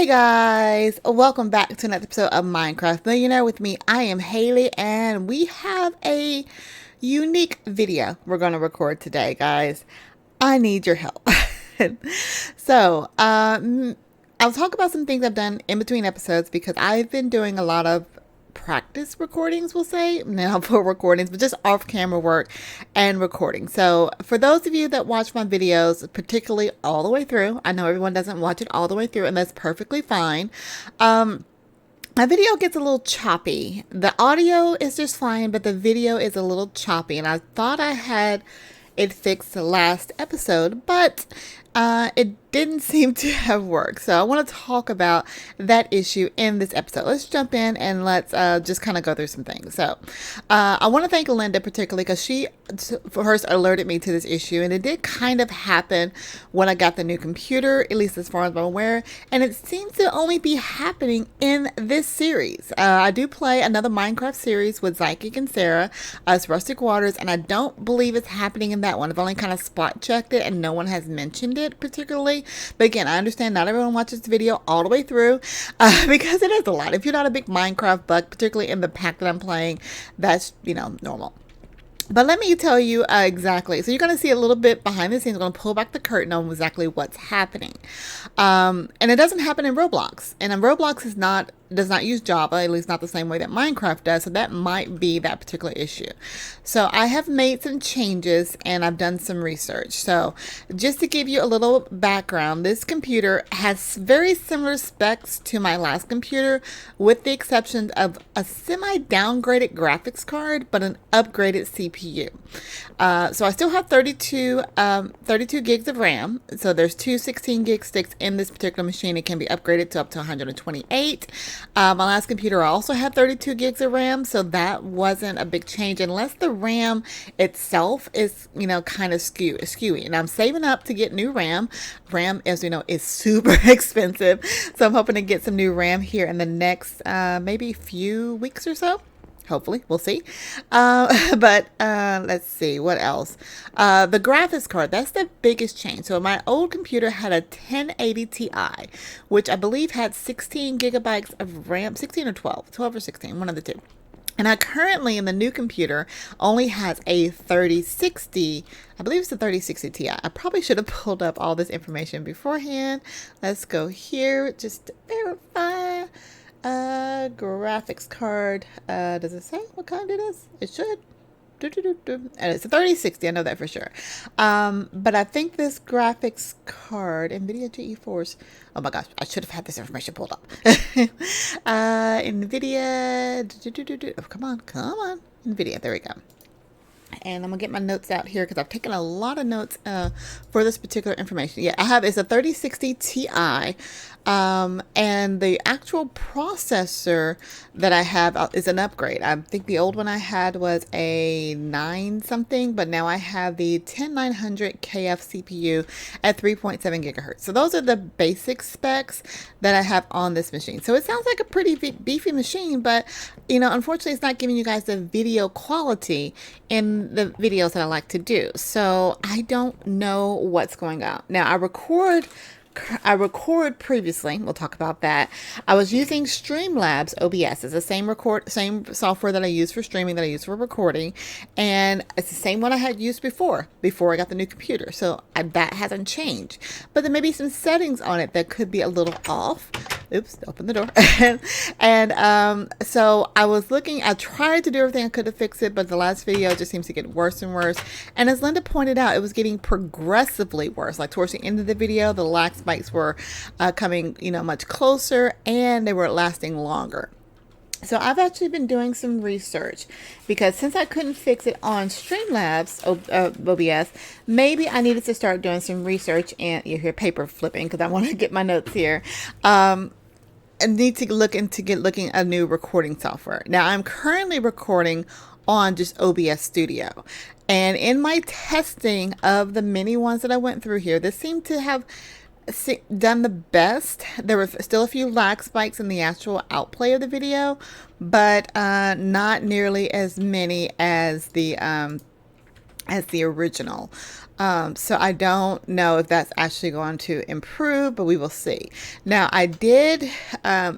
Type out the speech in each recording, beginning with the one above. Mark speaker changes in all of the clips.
Speaker 1: Hey guys, welcome back to another episode of Minecraft Millionaire with me. I am Haley and we have a unique video we're going to record today, guys. I need your help. so, I'll talk about some things I've done in between episodes because I've been doing a lot of practice recordings, we'll say, now for recordings, but just off camera work and recording. So for those of you that watch my videos, particularly all the way through, I know everyone doesn't watch it all the way through, and that's perfectly fine. My video gets a little choppy. The audio is just fine, but the video is a little choppy, and I thought I had it fixed the last episode, but it didn't seem to have worked. So I want to talk about that issue in this episode. Let's jump in and let's just kind of go through some things. So I want to thank Linda particularly because she first alerted me to this issue, and it did kind of happen when I got the new computer, at least as far as I'm aware, and it seems to only be happening in this series. I do play another Minecraft series with Zykic and Sarah, it's Rustic Waters, and I don't believe it's happening in that one. I've only kind of spot checked it and no one has mentioned it particularly. But again, I understand not everyone watches the video all the way through because it is a lot. If you're not a big Minecraft buck, particularly in the pack that I'm playing, that's, normal. But let me tell you exactly. So you're going to see a little bit behind the scenes. I'm going to pull back the curtain on exactly what's happening. And it doesn't happen in Roblox. And Roblox does not use Java, at least not the same way that Minecraft does. So that might be that particular issue. So I have made some changes and I've done some research. So just to give you a little background, this computer has very similar specs to my last computer, with the exception of a semi-downgraded graphics card, but an upgraded CPU. So I still have 32 gigs of RAM. So there's two 16 gig sticks in this particular machine. It can be upgraded to up to 128. My last computer also had 32 gigs of RAM, so that wasn't a big change unless the RAM itself is, kind of skewy. And I'm saving up to get new RAM. RAM, as we know, is super expensive. So I'm hoping to get some new RAM here in the next maybe few weeks or so. Hopefully, we'll see. But let's see, what else? The graphics card, that's the biggest change. So my old computer had a 1080 Ti, which I believe had 16 gigabytes of RAM, 16 or 12 or 16, one of the two. And I currently, in the new computer, only has a 3060, I believe it's a 3060 Ti. I probably should have pulled up all this information beforehand. Let's go here, just to verify. Graphics card. Does it say what kind it is? It should. And it's a 3060. I know that for sure. But I think this graphics card, NVIDIA GeForce. Oh my gosh, I should have had this information pulled up. NVIDIA. Oh, come on. NVIDIA. There we go. And I'm gonna get my notes out here because I've taken a lot of notes for this particular information. Yeah, it's a 3060 Ti, and the actual processor that I have is an upgrade. I think the old one I had was a 9 something, but now I have the 10900 KF CPU at 3.7 gigahertz. So those are the basic specs that I have on this machine. So it sounds like a pretty beefy machine, but unfortunately, it's not giving you guys the video quality in the videos that I like to do. So I don't know what's going on. Now I record previously. We'll talk about that. I was using Streamlabs OBS. It's the same software that I use for streaming that I use for recording, and it's the same one I had used before I got the new computer. So that hasn't changed, but there may be some settings on it that could be a little off. Oops, open the door. and so I tried to do everything I could to fix it, but the last video just seems to get worse and worse. And as Linda pointed out, it was getting progressively worse. Like towards the end of the video, the lag spikes were coming, much closer, and they were lasting longer. So I've actually been doing some research because since I couldn't fix it on Streamlabs OBS, maybe I needed to start doing some research, and you hear paper flipping because I want to get my notes here. I need to looking at a new recording software. Now I'm currently recording on just OBS Studio, and in my testing of the many ones that I went through here, this seemed to have done the best. There were still a few lag spikes in the actual outplay of the video, but not nearly as many as the original. So I don't know if that's actually going to improve, but we will see. Now I did,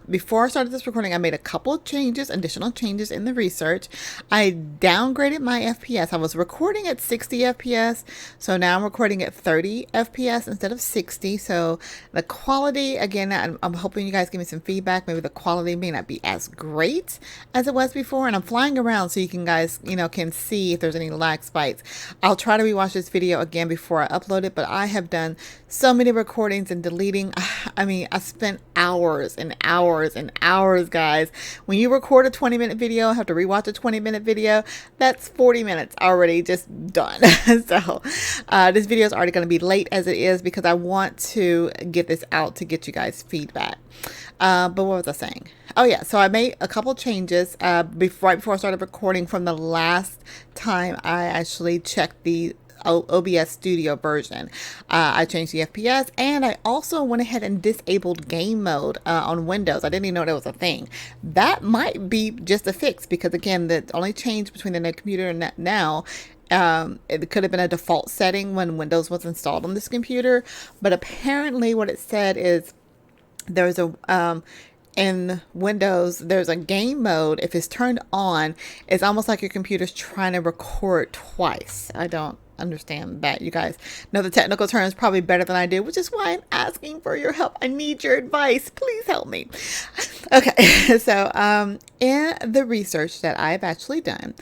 Speaker 1: before I started this recording, I made a couple of changes, additional changes in the research. I downgraded my FPS. I was recording at 60 FPS, so now I'm recording at 30 FPS instead of 60. So the quality, again, I'm hoping you guys give me some feedback. Maybe the quality may not be as great as it was before, and I'm flying around so you can guys, can see if there's any lag spikes. I'll try to rewatch this video again before I upload it, but I have done so many recordings and deleting. I mean, I spent hours and hours and hours, guys. When you record a 20-minute video, have to rewatch a 20-minute video, that's 40 minutes already just done. So this video is already going to be late as it is because I want to get this out to get you guys feedback. But what was I saying? Oh yeah, so I made a couple changes right before I started recording from the last time I actually checked the OBS Studio version. I changed the FPS, and I also went ahead and disabled game mode on Windows. I didn't even know that was a thing. That might be just a fix because, again, the only change between the new computer and now, it could have been a default setting when Windows was installed on this computer, but apparently what it said is there's a in Windows, there's a game mode. If it's turned on, it's almost like your computer's trying to record twice. I don't understand that. You guys know the technical terms probably better than I do, which is why I'm asking for your help. I need your advice. Please help me. Okay, so in the research that I've actually done,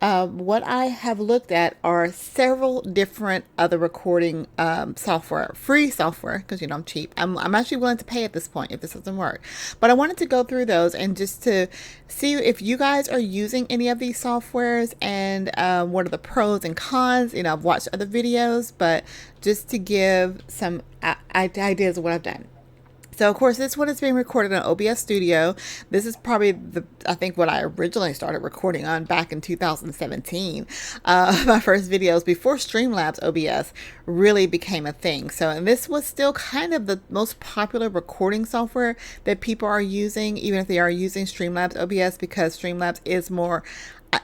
Speaker 1: what I have looked at are several different other recording software, free software, because I'm cheap. I'm actually willing to pay at this point if this doesn't work. But I wanted to go through those and just to see if you guys are using any of these softwares and what are the pros and cons. I've watched other videos, but just to give some ideas of what I've done. So, of course, this one is being recorded on OBS Studio. This is probably, I think, what I originally started recording on back in 2017. My first videos before Streamlabs OBS really became a thing. So, and this was still kind of the most popular recording software that people are using, even if they are using Streamlabs OBS, because Streamlabs is more,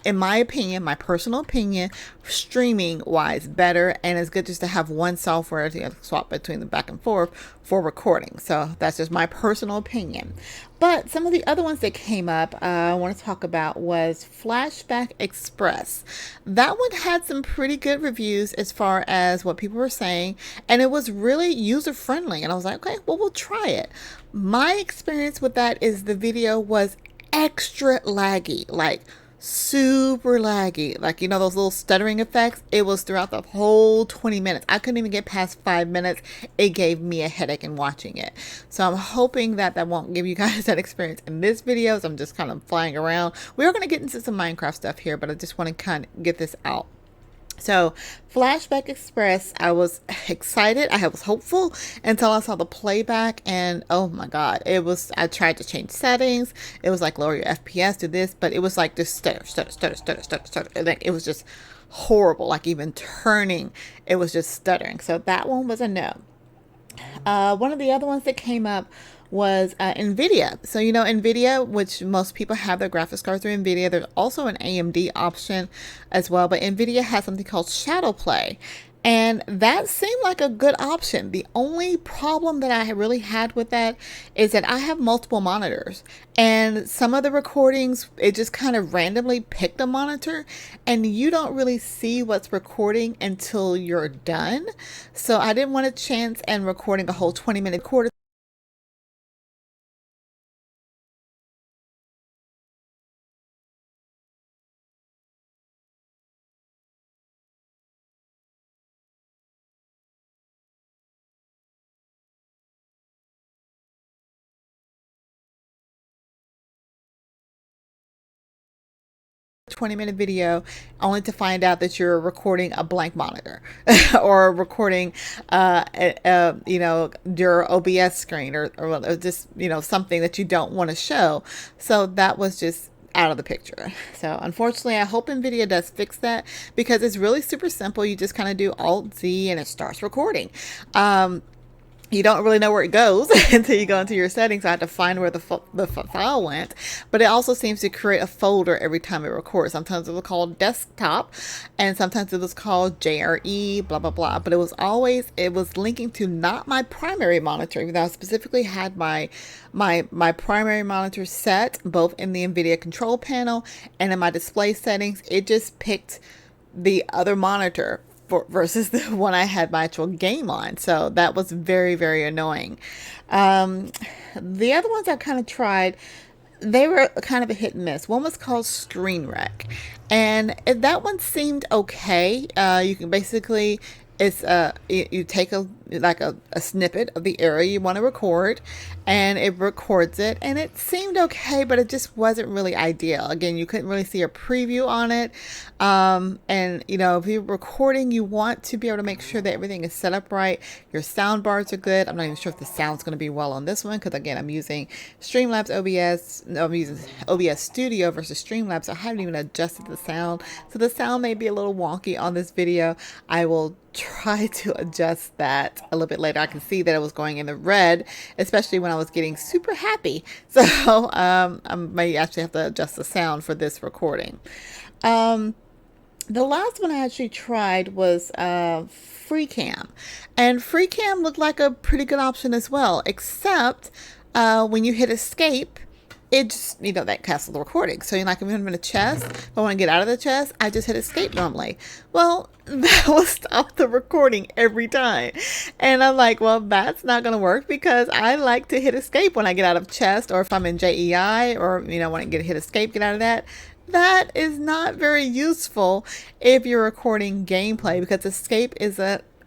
Speaker 1: in my opinion, my personal opinion, streaming wise better, and it's good just to have one software to swap between the back and forth for recording. So that's just my personal opinion. But some of the other ones that came up I want to talk about was Flashback Express. That one had some pretty good reviews as far as what people were saying, and it was really user friendly, and I was like, okay, well, we'll try it. My experience with that is the video was extra laggy, like super laggy, like those little stuttering effects. It was throughout the whole 20 minutes. I couldn't even get past 5 minutes. It gave me a headache in watching it. So I'm hoping that won't give you guys that experience in this video. So I'm just kind of flying around. We are going to get into some Minecraft stuff here, but I just want to kind of get this out. So Flashback Express, I was excited. I was hopeful until I saw the playback, and oh my God, I tried to change settings. It was like lower your FPS to this, but it was like just stutter. Like it was just horrible. Like even turning, it was just stuttering. So that one was a no. One of the other ones that came up was NVIDIA. So, NVIDIA, which most people have their graphics cards through NVIDIA. There's also an AMD option as well, but NVIDIA has something called Shadow Play. And that seemed like a good option. The only problem that I really had with that is that I have multiple monitors, and some of the recordings, it just kind of randomly picked a monitor, and you don't really see what's recording until you're done. So I didn't want a chance and recording a whole 20-minute record. 20-minute video only to find out that you're recording a blank monitor or recording your OBS screen or just something that you don't want to show. So that was just out of the picture. So unfortunately, I hope NVIDIA does fix that, because it's really super simple. You just kind of do Alt Z and it starts recording. you don't really know where it goes until you go into your settings. I had to find where the file went, but it also seems to create a folder every time it records. Sometimes it was called desktop, and sometimes it was called JRE, blah blah blah. But it was linking to not my primary monitor, even though I specifically had my primary monitor set both in the NVIDIA control panel and in my display settings. It just picked the other monitor versus the one I had my actual game on. So that was very, very annoying. The other ones I kind of tried, they were kind of a hit and miss. One was called Screen Wreck, and that one seemed okay. You can basically, you take a snippet of the area you want to record, and it records it, and it seemed okay, but it just wasn't really ideal. Again, you couldn't really see a preview on it. And if you're recording, you want to be able to make sure that everything is set up right. Your sound bars are good. I'm not even sure if the sound's going to be well on this one, because again, I'm using Streamlabs OBS. No, I'm using OBS Studio versus Streamlabs, so I haven't even adjusted the sound. So the sound may be a little wonky on this video. I will try to adjust that a little bit later. I can see that it was going in the red, especially when I was getting super happy. So I may actually have to adjust the sound for this recording. The last one I actually tried was FreeCam, and FreeCam looked like a pretty good option as well, except when you hit escape, it just, that cancels the recording. So you're like, if I'm in a chest, if I want to get out of the chest, I just hit escape normally. Well, that will stop the recording every time. And I'm like, well, that's not going to work, because I like to hit escape when I get out of chest, or if I'm in JEI, or, want to hit escape, get out of that. That is not very useful if you're recording gameplay, because escape is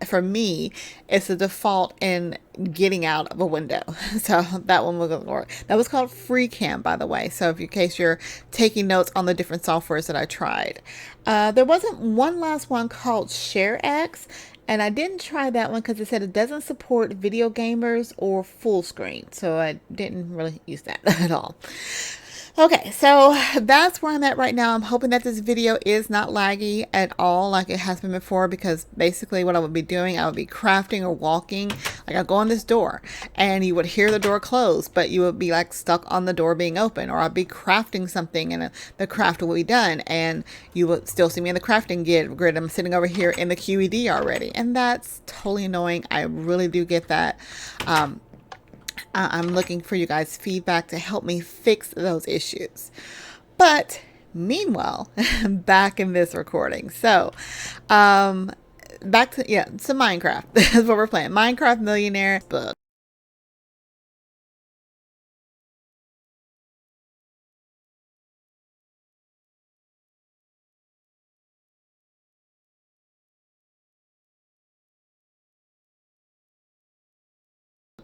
Speaker 1: for me, it's a default in getting out of a window. So that one was work. That was called FreeCam, by the way. So in case you're taking notes on the different softwares that I tried. There wasn't one last one called ShareX, and I didn't try that one because it said it doesn't support video gamers or full screen. So I didn't really use that at all. Okay, so that's where I'm at right now. I'm hoping that this video is not laggy at all like it has been before, because basically what I would be doing, I would be crafting or walking. Like, I'll go in this door and you would hear the door close, but you would be like stuck on the door being open. Or I'll be crafting something and the craft will be done, and you would still see me in the crafting grid. I'm sitting over here in the QED already, and that's totally annoying. I really do get that. I'm looking for you guys' feedback to help me fix those issues. But meanwhile, back in this recording. So, back to, Minecraft. That's what we're playing. Minecraft Millionaire book.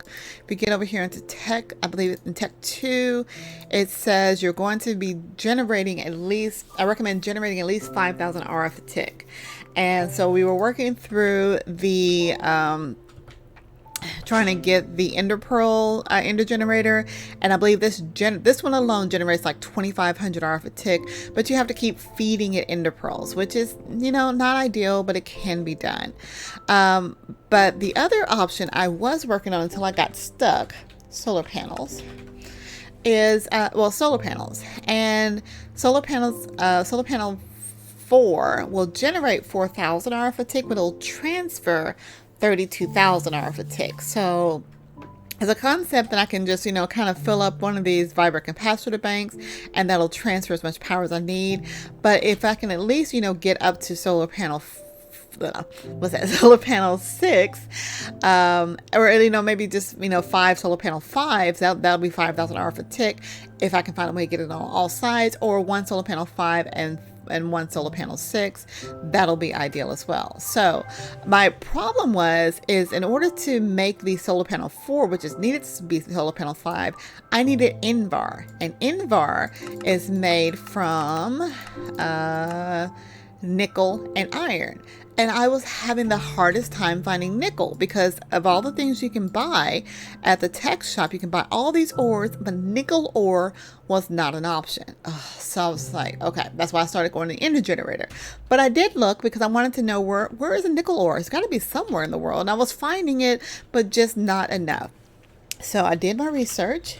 Speaker 1: If we get over here into tech, I believe in tech 2, it says you're going to be generating at least, I recommend generating at least 5,000 RF a tick. And so we were working through the trying to get the ender pearl ender generator, and I believe this one alone generates like 2,500 RF a tick, but you have to keep feeding it ender pearls, which is not ideal, but it can be done. But the other option I was working on until I got stuck, solar panels, is solar panels, and solar panel 4 will generate 4,000 RF a tick, but it'll transfer 32,000 RF a tick. So as a concept, that I can just, kind of fill up one of these vibrant capacitor banks, and that'll transfer as much power as I need. But if I can at least, get up to solar panel solar panel 6, or maybe just 5 solar panel 5s, that'll be 5,000 RF a tick if I can find a way to get it on all sides, or 1 solar panel 5 and 1 solar panel 6, that'll be ideal as well. So my problem is in order to make the solar panel 4, which is needed to be solar panel 5, I needed INVAR, and INVAR is made from nickel, and iron. And I was having the hardest time finding nickel because of all the things you can buy at the tech shop. You can buy all these ores, but nickel ore was not an option. So I was like, okay, that's why I started going to the Ender generator. But I did look because I wanted to know where is a nickel ore? It's got to be somewhere in the world. And I was finding it, but just not enough. So I did my research.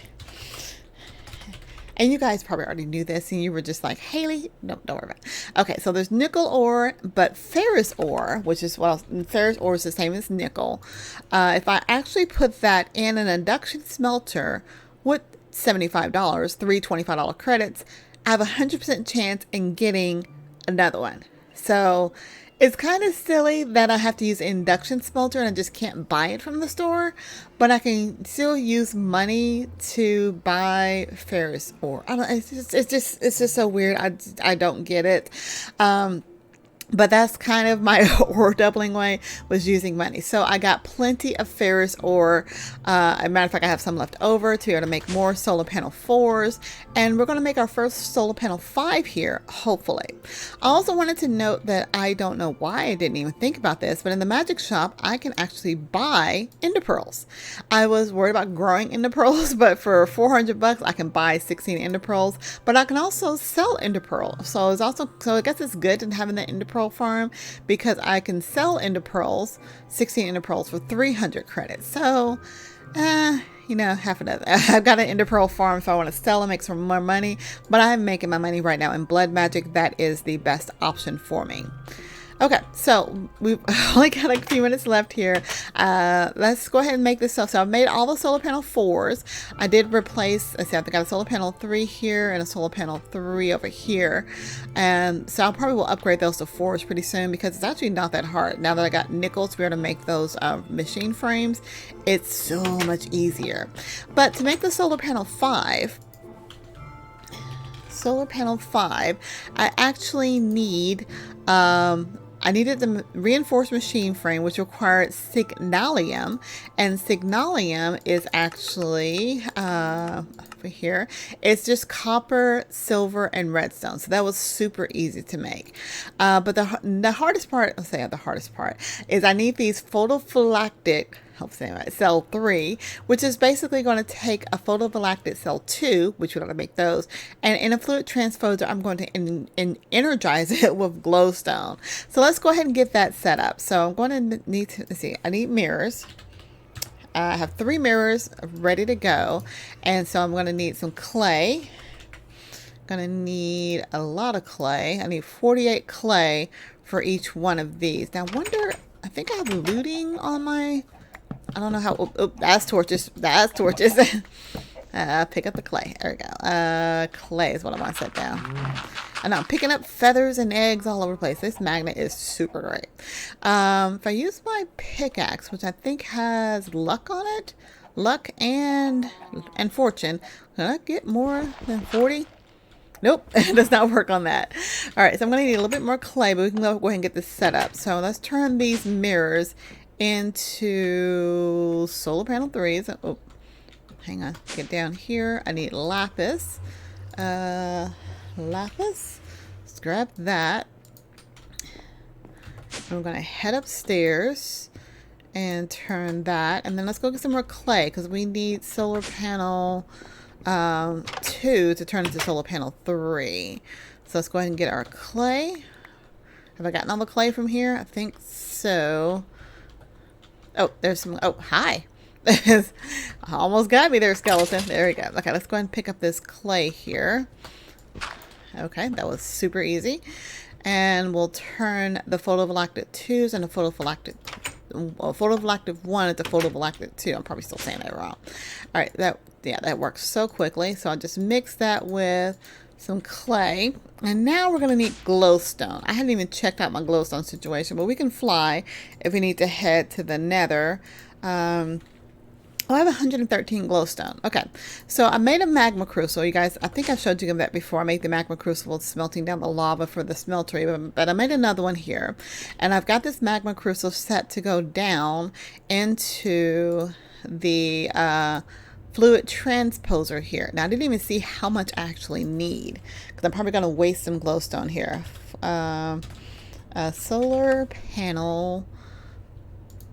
Speaker 1: And you guys probably already knew this and you were just like, Haley, no, don't worry about it. Okay, so there's nickel ore, but ferrous ore, which is, well, ferrous ore is the same as nickel. If I actually put that in an induction smelter with $75, three $25 credits, I have a 100% chance in getting another one. So it's kind of silly that I have to use an induction smelter and I just can't buy it from the store, but I can still use money to buy ferrous ore. I don't. It's just so weird. I don't get it. But that's kind of my ore doubling way, was using money. So I got plenty of ferrous ore. As a matter of fact, I have some left over to be able to make more solar panel 4s. And we're going to make our first solar panel 5 here, hopefully. I also wanted to note that I don't know why I didn't even think about this, but in the magic shop, I can actually buy ender pearls. I was worried about growing ender pearls, but for $400, I can buy 16 ender pearls. But I can also sell ender pearls. So I guess it's good in having the ender pearl farm because I can sell ender pearls, 16 ender pearls for 300 credits. So, half a dozen. I've got an ender pearl farm if I want to sell and make some more money, but I'm making my money right now in blood magic. That is the best option for me. Okay, so we've only got a few minutes left here. Let's go ahead and make this stuff. So I've made all the solar panel 4s. I did replace, I've got a solar panel 3 here and a solar panel 3 over here. And so I'll probably will upgrade those to 4s pretty soon because it's actually not that hard. Now that I got nickel to be able to make those machine frames, it's so much easier. But to make the solar panel 5, I actually need I needed the reinforced machine frame, which required signalium, and signalium is actually over here. It's just copper, silver, and redstone. So that was super easy to make. But the hardest part, is I need these photovoltaic, cell 3, which is basically going to take a photovoltaic cell 2, which we're going to make those, and in a fluid transposer I'm going to energize it with glowstone. So let's go ahead and get that set up. So I'm going to need to, I need mirrors. I have 3 mirrors ready to go, and so I'm going to need some clay. I'm going to need a lot of clay. I need 48 clay for each one of these. Now I think I have looting on my, I don't know how, that's torches. Pick up the clay. There we go. Clay is what I want to set down. I know I'm picking up feathers and eggs all over the place. This magnet is super great. If I use my pickaxe, which I think has luck on it, luck and fortune, can I get more than 40? Nope, it does not work on that. All right, so I'm going to need a little bit more clay, but we can go ahead and get this set up. So let's turn these mirrors into solar panel 3s. Oh, hang on, get down here. I need lapis. Lapis. Let's grab that. I'm going to head upstairs and turn that. And then let's go get some more clay because we need solar panel 2 to turn into solar panel 3. So let's go ahead and get our clay. Have I gotten all the clay from here? I think so. Oh, there's some. Oh, hi. Almost got me there, skeleton. There we go. Okay, let's go ahead and pick up this clay here. Okay, that was super easy. And we'll turn the photovoltaic 2s and the photovoltaic 1 into photovoltaic 2. I'm probably still saying that wrong. All right, that works so quickly. So I'll just mix that with some clay. And now we're going to need glowstone. I hadn't even checked out my glowstone situation, but we can fly if we need to head to the nether. I have 113 glowstone. Okay, so I made a magma crucible. You guys, I think I showed you that before. I made the magma crucible smelting down the lava for the smeltery, but I made another one here. And I've got this magma crucible set to go down into the fluid transposer here. Now, I didn't even see how much I actually need because I'm probably going to waste some glowstone here. Solar panel.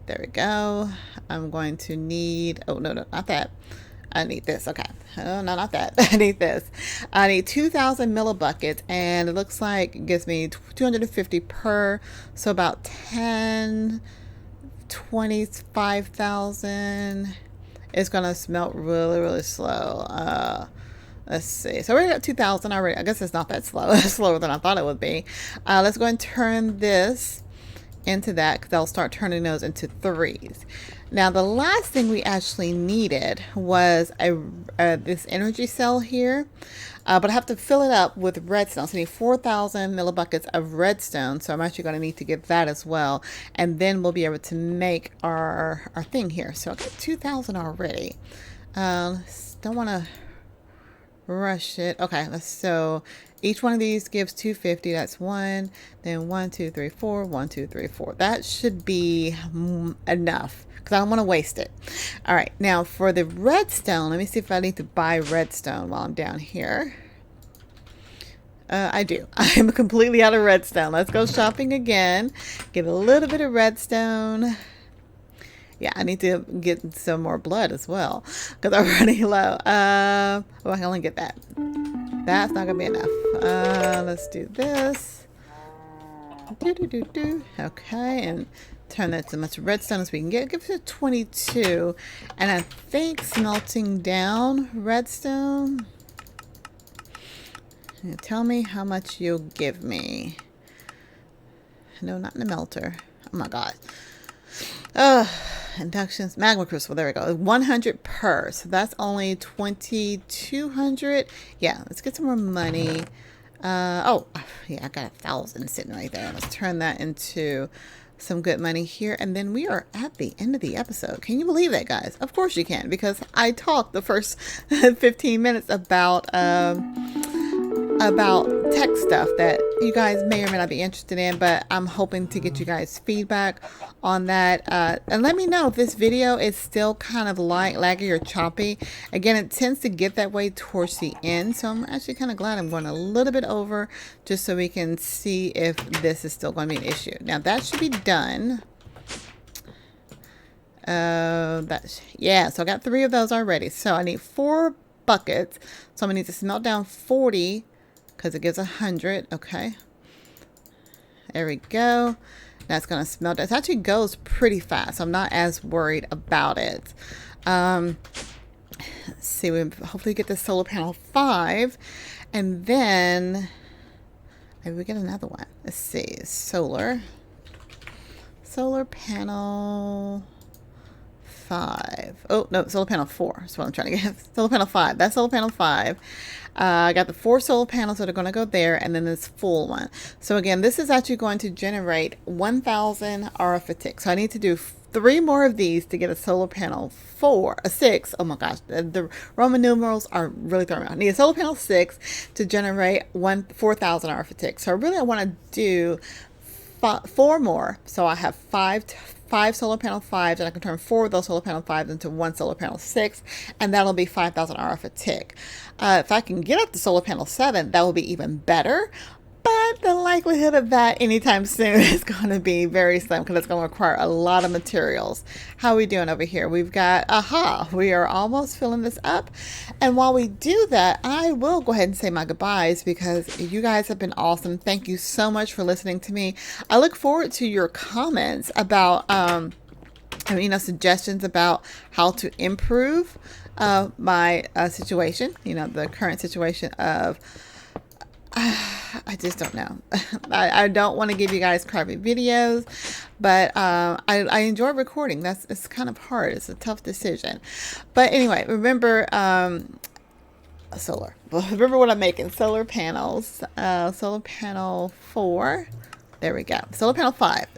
Speaker 1: There we go. I'm going to need, oh, no, not that. I need this. Okay. Oh, no, not that. I need this. I need 2,000 millibuckets, and it looks like it gives me 250 per, so about 10, 25,000. It's going to smelt really, really slow. Let's see. So we're at 2,000 already. I guess it's not that slow. It's slower than I thought it would be. Let's go and turn this into that, because I'll start turning those into threes. Now the last thing we actually needed was this energy cell here, but I have to fill it up with redstone. So I need 4,000 millibuckets of redstone, so I'm actually going to need to get that as well, and then we'll be able to make our thing here. So I got 2,000 already. Don't want to rush it. Okay, so each one of these gives 250. That's one. Then 1, 2, 3, 4. 1, 2, 3, 4. That should be enough, because I don't want to waste it. All right, now for the redstone, let me see if I need to buy redstone while I'm down here. I do. I'm completely out of redstone. Let's go shopping again. Get a little bit of redstone. Yeah, I need to get some more blood as well, because I'm running low. I can only get that. That's not going to be enough. Let's do this. Okay, and turn that to as much redstone as we can get. Give it 22. And I think smelting down redstone. Tell me how much you'll give me. No, not in the melter. Oh my god. Inductions, magma crystal, there we go. 100 per, so that's only 2,200. Yeah, let's get some more money. Oh yeah, I got 1,000 sitting right there. Let's turn that into some good money here, and then we are at the end of the episode. Can you believe that, guys? Of course you can, because I talked the first 15 minutes about tech stuff that you guys may or may not be interested in, but I'm hoping to get you guys feedback on that, and let me know if this video is still kind of laggy or choppy. Again, it tends to get that way towards the end, so I'm actually kind of glad I'm going a little bit over, just so we can see if this is still going to be an issue. Now that should be done. Yeah, so I got 3 of those already, so I need 4 buckets, so I'm gonna need to smelt down 40, because it gives 100. Okay, there we go. That's gonna smelt. It actually goes pretty fast, so I'm not as worried about it. Let's see, we hopefully get the solar panel 5, and then maybe we get another one. Let's see, solar panel 5. Oh no, solar panel 4. That's what I'm trying to get. Solar panel 5. That's solar panel 5. I got the 4 solar panels that are going to go there, and then this full one. So again, this is actually going to generate 1,000 RF ticks. So I need to do 3 more of these to get a solar panel 6. Oh my gosh, the Roman numerals are really throwing me out. I need a solar panel 6 to generate 4,000 RF ticks. So really I want to do 4 more. So I have 5 solar panel 5s, and I can turn 4 of those solar panel 5s into 1 solar panel 6, and that'll be 5,000 RF a tick. If I can get up to solar panel 7, that will be even better, but the likelihood of that anytime soon is going to be very slim, because it's going to require a lot of materials. How are we doing over here? We've got, we are almost filling this up, and while we do that, I will go ahead and say my goodbyes, because you guys have been awesome. Thank you so much for listening to me. I look forward to your comments about suggestions about how to improve my situation, the current situation of I just don't know. I don't want to give you guys crappy videos, but I enjoy recording. It's kind of hard. It's a tough decision. But anyway, remember solar. Remember what I'm making. Solar panels. Solar panel 4. There we go. Solar panel 5.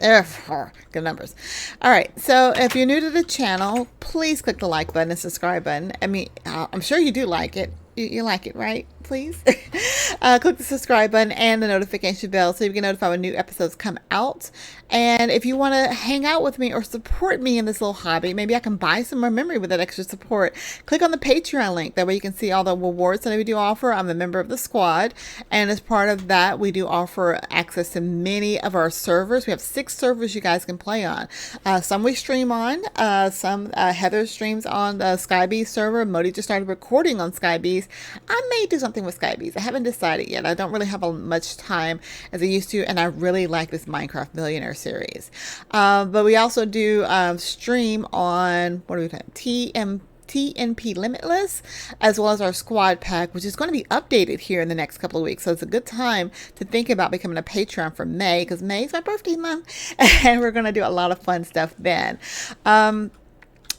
Speaker 1: Good numbers. All right. So if you're new to the channel, please click the like button and subscribe button. I mean, I'm sure you do like it. You like it, right? Please click the subscribe button and the notification bell so you get notified when new episodes come out. And if you want to hang out with me or support me in this little hobby, maybe I can buy some more memory with that extra support. Click on the Patreon link. That way you can see all the rewards that we do offer. I'm a member of the squad, and as part of that, we do offer access to many of our servers. We have 6 servers you guys can play on. Some we stream on. Some Heather streams on the Skybees server. Modi just started recording on Skybees. I may do something with Skybees. I haven't decided yet. I don't really have much time as I used to, and I really like this Minecraft Millionaire series. But we also do stream on, what are we talking? TNP Limitless, as well as our squad pack, which is going to be updated here in the next couple of weeks. So it's a good time to think about becoming a Patreon for May, because May is my birthday month, and we're going to do a lot of fun stuff then.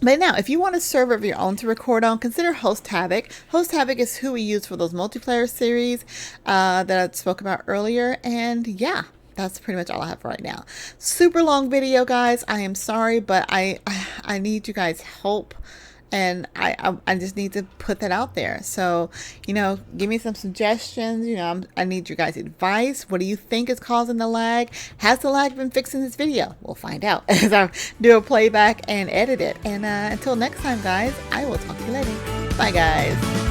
Speaker 1: But now, if you want a server of your own to record on, consider Host Havoc. Host Havoc is who we use for those multiplayer series that I spoke about earlier. And yeah, that's pretty much all I have right now. Super long video, guys. I am sorry, but I need you guys' help. And I just need to put that out there. So, give me some suggestions. I need your guys' advice. What do you think is causing the lag? Has the lag been fixed in this video? We'll find out as I do a playback and edit it. And until next time, guys, I will talk to you later. Bye, guys.